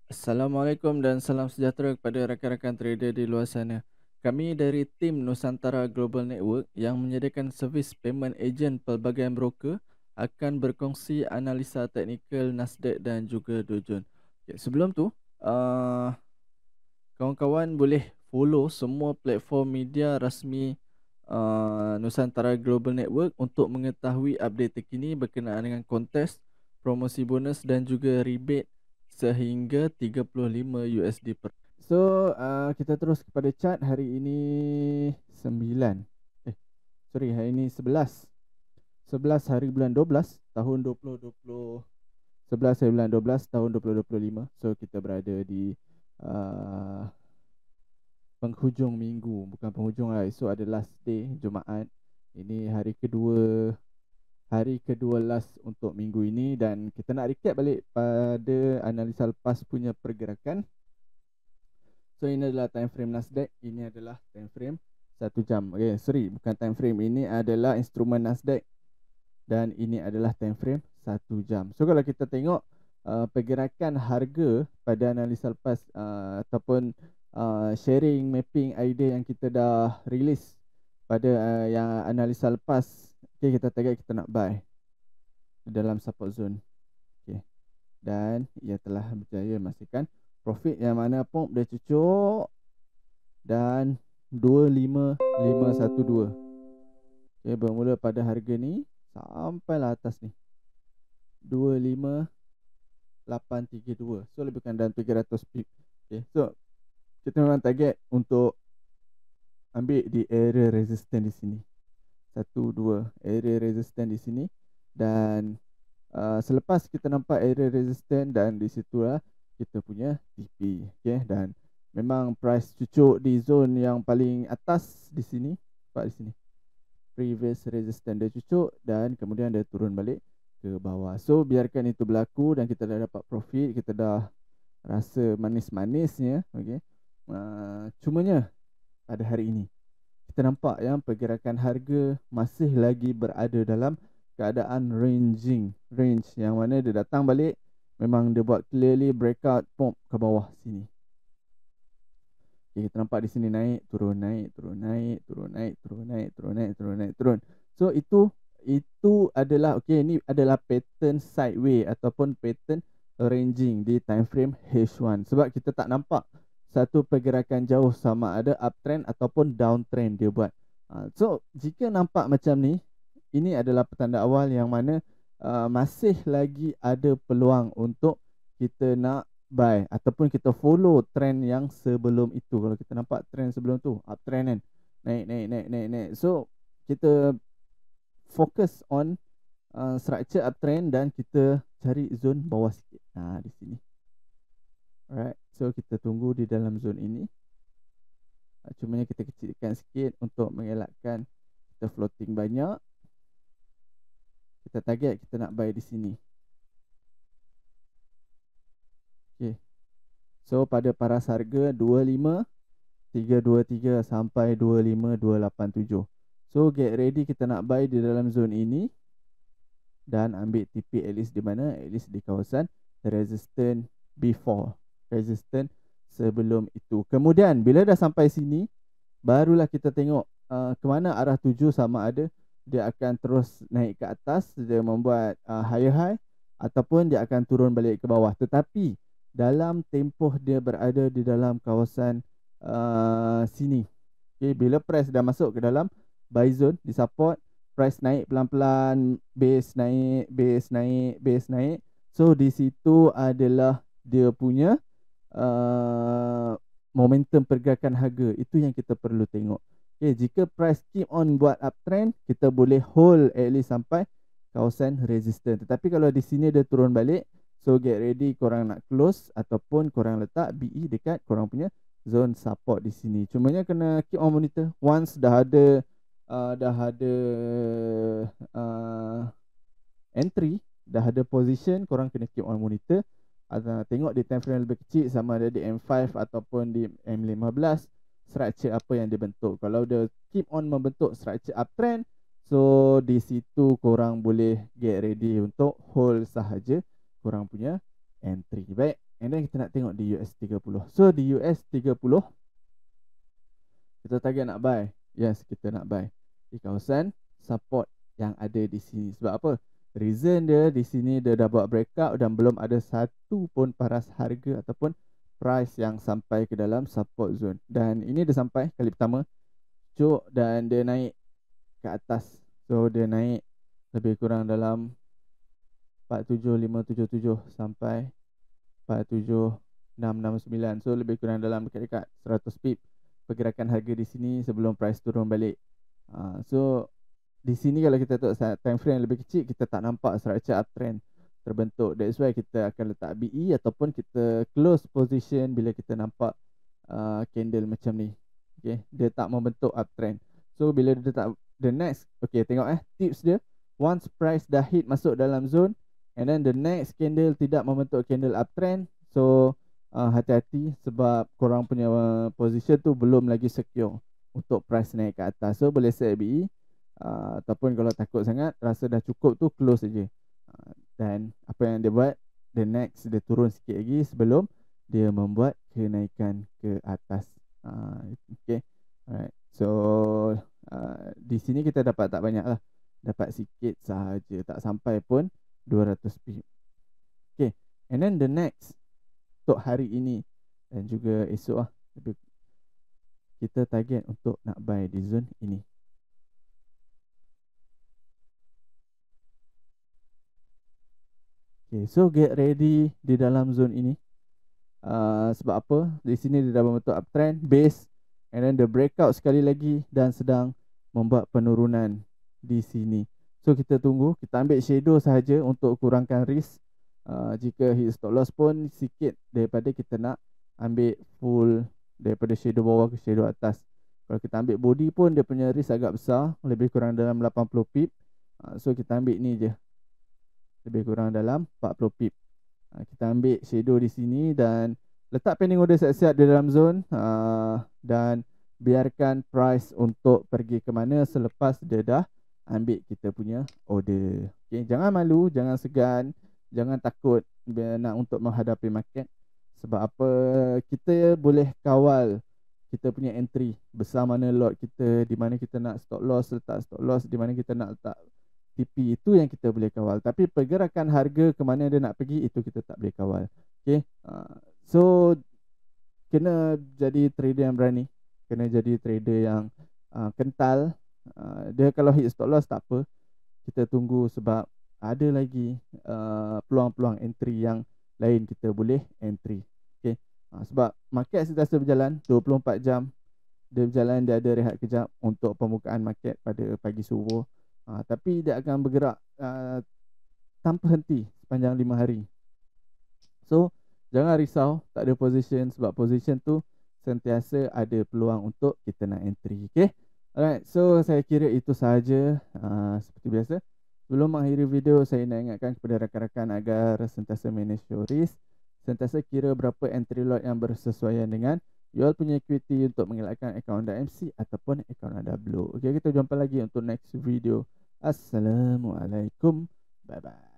Assalamualaikum dan salam sejahtera kepada rakan-rakan trader di luar sana. Kami dari tim Nusantara Global Network yang menyediakan servis payment agent pelbagai broker akan berkongsi analisa teknikal Nasdaq dan juga Dow Jones. Okay, sebelum tu, uh, kawan-kawan boleh follow semua platform media rasmi Nusantara Global Network untuk mengetahui update terkini berkenaan dengan kontes, promosi bonus dan juga rebate sehingga 35 USD per. So, kita terus kepada chart hari ini 9. Hari ini 11. 11 hari bulan 12 tahun 2020. 11 hari bulan 12 tahun 2025. So, kita berada di uh, penghujung minggu, bukan penghujung lah. Esok ada last day Jumaat. Ini hari kedua last untuk minggu ini, dan kita nak recap balik pada analisa lepas punya pergerakan. So ini adalah time frame Nasdaq, ini adalah time frame 1 jam. Okay, sorry, bukan time frame, ini adalah instrumen Nasdaq dan ini adalah time frame 1 jam. So kalau kita tengok pergerakan harga pada analisa lepas ataupun sharing mapping idea yang kita dah release pada yang analisa lepas, okay, kita target kita nak buy dalam support zone. Okay. Dan ia telah berjaya memastikan profit yang mana pun dah cucuk dan 25512. Okay, bermula pada harga ni sampailah atas ni 25832. So lebih kurang dalam 300 pip. Okay, so kita memang target untuk ambil di area resistance di sini. 1 2 area resistance di sini, dan selepas kita nampak area resistance dan di situlah kita punya TP. Okay, dan memang price cucuk di zone yang paling atas di sini. Nampak di sini previous resistance dia cucuk dan kemudian dia turun balik ke bawah. So biarkan itu berlaku dan kita dah dapat profit, kita dah rasa manis-manisnya. Okay, cumanya pada hari ini kita nampak yang pergerakan harga masih lagi berada dalam keadaan range yang mana dia datang balik, memang dia buat clearly breakout pump ke bawah sini. Okay, kita nampak di sini naik turun naik turun naik turun naik turun naik turun naik turun naik turun. So itu adalah okay, ini adalah pattern sideways ataupun pattern ranging di time frame H1, sebab kita tak nampak satu pergerakan jauh sama ada uptrend ataupun downtrend dia buat. So jika nampak macam ni, ini adalah petanda awal yang mana masih lagi ada peluang untuk kita nak buy ataupun kita follow trend yang sebelum itu. Kalau kita nampak trend sebelum tu uptrend kan, naik naik naik naik naik, so kita fokus on structure uptrend dan kita cari zone bawah sikit. Di sini. Alright, so kita tunggu di dalam zone ini. Cumanya kita kecilkan sikit untuk mengelakkan kita floating banyak. Kita target kita nak buy di sini. Okay, so pada paras harga 25323 sampai 25287. So get ready, kita nak buy di dalam zone ini dan ambil TP at least di mana? At least di kawasan resistance before, resistance sebelum itu. Kemudian bila dah sampai sini, barulah kita tengok ke mana arah tuju, sama ada dia akan terus naik ke atas, dia membuat higher high, ataupun dia akan turun balik ke bawah. Tetapi dalam tempoh dia berada di dalam kawasan sini. Okay, bila price dah masuk ke dalam buy zone di support, price naik pelan-pelan, base naik, base naik, base naik. So di situ adalah dia punya momentum pergerakan harga. Itu yang kita perlu tengok. Okay, jika price keep on buat uptrend, kita boleh hold at least sampai kawasan resistance. Tetapi kalau di sini dia turun balik, so get ready, korang nak close ataupun korang letak BE dekat korang punya zone support di sini. Cumanya kena keep on monitor. Once dah ada entry, dah ada position, korang kena keep on monitor. Tengok di time frame lebih kecil, sama ada di M5 ataupun di M15, structure apa yang dibentuk. Kalau dia keep on membentuk structure uptrend, so di situ korang boleh get ready untuk hold sahaja korang punya entry. Baik, and then kemudian kita nak tengok di US30. So di US30 kita target nak buy. Yes, kita nak buy di kawasan support yang ada di sini. Sebab apa? Reason dia di sini dia dah buat breakout dan belum ada satu pun paras harga ataupun price yang sampai ke dalam support zone. Dan ini dia sampai kali pertama, cuk, dan dia naik ke atas. So dia naik lebih kurang dalam 47577 sampai 47669. So lebih kurang dalam dekat-dekat 100 pip pergerakan harga di sini sebelum price turun balik. So di sini kalau kita tengok time frame lebih kecil, kita tak nampak structure uptrend terbentuk. That's why kita akan letak BE ataupun kita close position bila kita nampak candle macam ni. Okay, dia tak membentuk uptrend. So bila dia tak, the next, okay, tengok tips dia, once price dah hit masuk dalam zone and then the next candle tidak membentuk candle uptrend, so hati-hati sebab korang punya position tu belum lagi secure untuk price naik ke atas. So boleh set BE ataupun kalau takut sangat rasa dah cukup tu, close saja. Dan apa yang dia buat, the next dia turun sikit lagi sebelum dia membuat kenaikan ke atas. Okay, alright. So di sini kita dapat tak banyak lah, dapat sikit sahaja, tak sampai pun 200 pip. Okay, and then the next untuk hari ini dan juga esok kita target untuk nak buy di zone ini. Okay, so get ready di dalam zone ini. Sebab apa? Di sini dia dah membentuk uptrend, base, and then the breakout sekali lagi dan sedang membuat penurunan di sini. So kita tunggu, kita ambil shadow sahaja untuk kurangkan risk. Jika hit stop loss pun sikit daripada kita nak ambil full daripada shadow bawah ke shadow atas. Kalau kita ambil body pun dia punya risk agak besar, lebih kurang dalam 80 pip. So kita ambil ni je, lebih kurang dalam 40 pip. Kita ambil shadow di sini dan letak pending order siap-siap di dalam zone, dan biarkan price untuk pergi ke mana selepas dia dah ambil kita punya order. Okay, jangan malu, jangan segan, jangan takut nak untuk menghadapi market. Sebab apa? Kita boleh kawal kita punya entry, besar mana lot kita, di mana kita nak stop loss, letak stop loss, di mana kita nak letak TP, itu yang kita boleh kawal. Tapi pergerakan harga ke mana dia nak pergi, itu kita tak boleh kawal. Okay, so kena jadi trader yang berani, kena jadi trader yang kental. Dia kalau hit stop loss tak apa, kita tunggu sebab ada lagi peluang-peluang entry yang lain kita boleh entry. Okay, sebab market sentiasa berjalan 24 jam. Dia berjalan, dia ada rehat kejap untuk pembukaan market pada pagi subuh. Tapi dia akan bergerak tanpa henti sepanjang 5 hari. So jangan risau tak ada position, sebab position tu sentiasa ada peluang untuk kita nak entry. Okay, alright, so saya kira itu sahaja. Seperti biasa, sebelum mengakhiri video, saya nak ingatkan kepada rakan-rakan agar sentiasa manage your risk, sentiasa kira berapa entry lot yang bersesuaian dengan you all punya equity untuk mengelakkan akaun anda MC ataupun akaun anda blow. Okay, kita jumpa lagi untuk next video. Assalamualaikum. Bye bye.